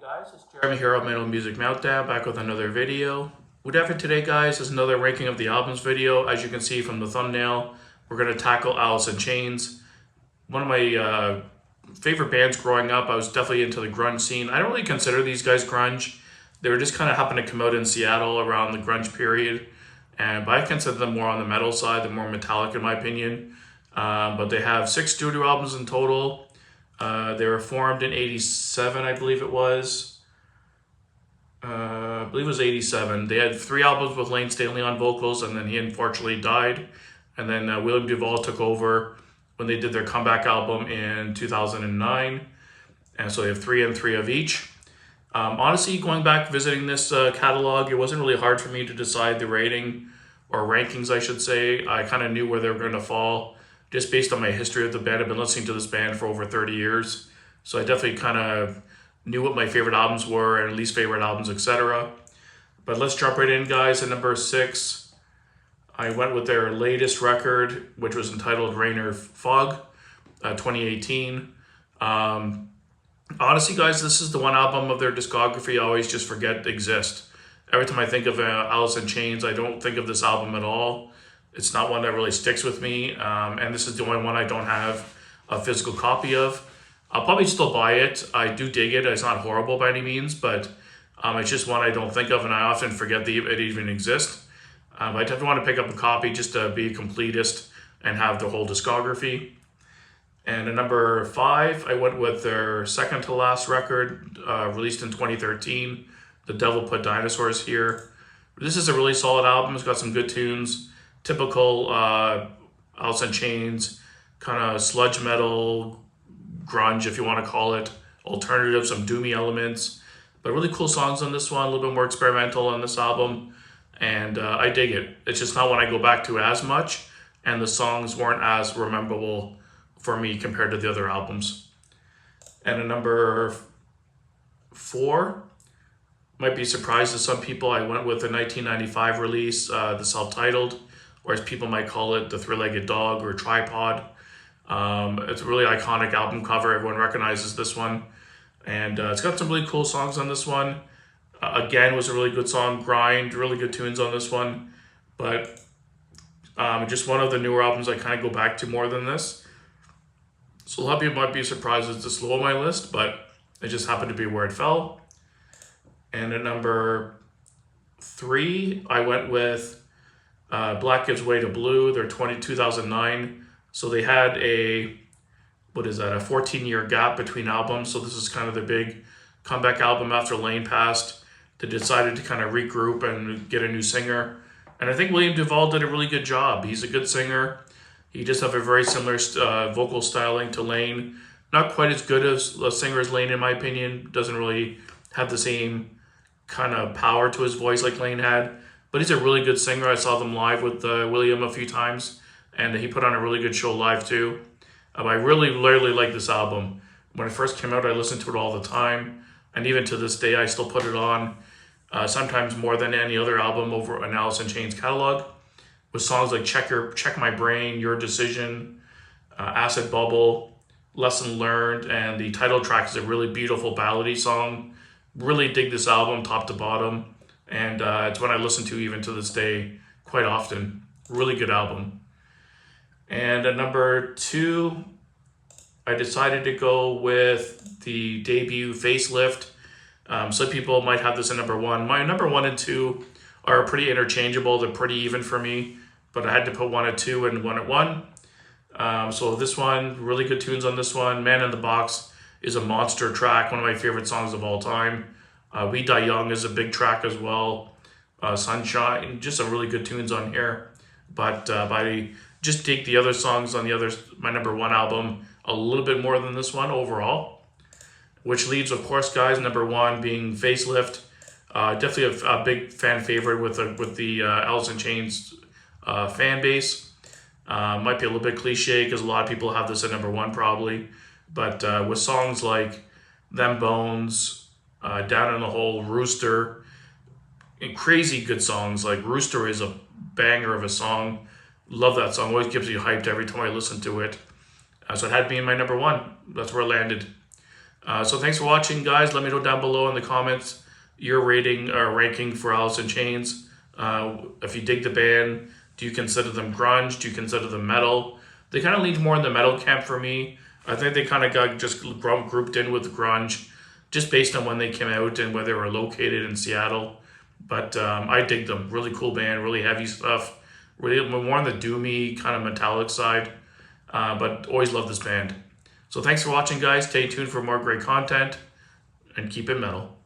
Guys, it's Jeremy here of Metal Music Meltdown, back with another video. What we have for today, guys, is another ranking of the albums video. As you can see from the thumbnail, we're going to tackle Alice in Chains. One of my favorite bands growing up. I was definitely into the grunge scene. I don't really consider these guys grunge. They were just kind of happened to come out in Seattle around the grunge period. But I consider them more on the metal side, they're more metallic in my opinion. But they have 6 studio albums in total. They were formed in 87, I believe it was. I believe it was 87. They had 3 albums with Layne Staley on vocals, and then he unfortunately died. And then William Duvall took over when they did their comeback album in 2009. And so they have 3 and 3 of each. Honestly, going back, visiting this catalog, it wasn't really hard for me to decide the rating, or rankings, I should say. I kind of knew where they were going to fall, just based on my history of the band. I've been listening to this band for over 30 years. So I definitely kind of knew what my favorite albums were and least favorite albums, etc. But let's jump right in, guys. At number 6, I went with their latest record, which was entitled Rain or Fog, 2018. Honestly, guys, this is the one album of their discography I always just forget exists. Every time I think of Alice in Chains, I don't think of this album at all. It's not one that really sticks with me, and this is the only one I don't have a physical copy of. I'll probably still buy it. I do dig it. It's not horrible by any means, but it's just one I don't think of, and I often forget that it even exists. I definitely want to pick up a copy just to be a completist and have the whole discography. And at number 5, I went with their second to last record, released in 2013, The Devil Put Dinosaurs Here. This is a really solid album. It's got some good tunes. Typical Alice in Chains, kind of sludge metal, grunge if you want to call it, alternative, some doomy elements, but really cool songs on this one, a little bit more experimental on this album, and I dig it. It's just not one I go back to as much, and the songs weren't as rememberable for me compared to the other albums. And at number 4, might be a surprise to some people, I went with the 1995 release, the self-titled, or as people might call it, the Three-Legged Dog or Tripod. It's a really iconic album cover. Everyone recognizes this one. And it's got some really cool songs on this one. Again, was a really good song, Grind, really good tunes on this one. But just one of the newer albums I kind of go back to more than this. So a lot of people might be surprised it's this low on my list, but it just happened to be where it fell. And at number 3, I went with Black Gives Way to Blue, their 2009. So they had a 14-year gap between albums. So this is kind of the big comeback album after Layne passed. They decided to kind of regroup and get a new singer. And I think William Duvall did a really good job. He's a good singer. He just have a very similar vocal styling to Layne. Not quite as good as a singer as Layne, in my opinion. Doesn't really have the same kind of power to his voice like Layne had. But he's a really good singer. I saw them live with William a few times, and he put on a really good show live too. I really like this album. When it first came out, I listened to it all the time, and even to this day, I still put it on, sometimes more than any other album over an Alice in Chains catalog, with songs like Check My Brain, Your Decision, Acid Bubble, Lesson Learned, and the title track is a really beautiful ballady song. Really dig this album top to bottom. And it's one I listen to even to this day quite often. Really good album. And at number 2, I decided to go with the debut Facelift. Some people might have this at number 1. My number 1 and 2 are pretty interchangeable. They're pretty even for me. But I had to put 1 at 2 and 1 at 1. So this one, really good tunes on this one. Man in the Box is a monster track, one of my favorite songs of all time. We Die Young is a big track as well. Sunshine, just some really good tunes on here. But I just dig the other songs on my number 1 album a little bit more than this one overall. Which leads, of course, guys, number 1 being Facelift. Definitely a big fan favorite with the Alice in Chains fan base. Might be a little bit cliche because a lot of people have this at number 1 probably. But with songs like Them Bones, Down in the Hole, Rooster, and crazy good songs. Like Rooster is a banger of a song. Love that song. Always gives you hyped every time I listen to it. So it had to be in my number 1. That's where it landed. So thanks for watching, guys. Let me know down below in the comments your rating or ranking for Alice in Chains. If you dig the band, do you consider them grunge? Do you consider them metal? They kind of lean more in the metal camp for me. I think they kind of got just grouped in with grunge just based on when they came out and where they were located in Seattle. But I dig them. Really cool band, really heavy stuff. Really more on the doomy kind of metallic side. But always love this band. So thanks for watching, guys. Stay tuned for more great content and keep it metal.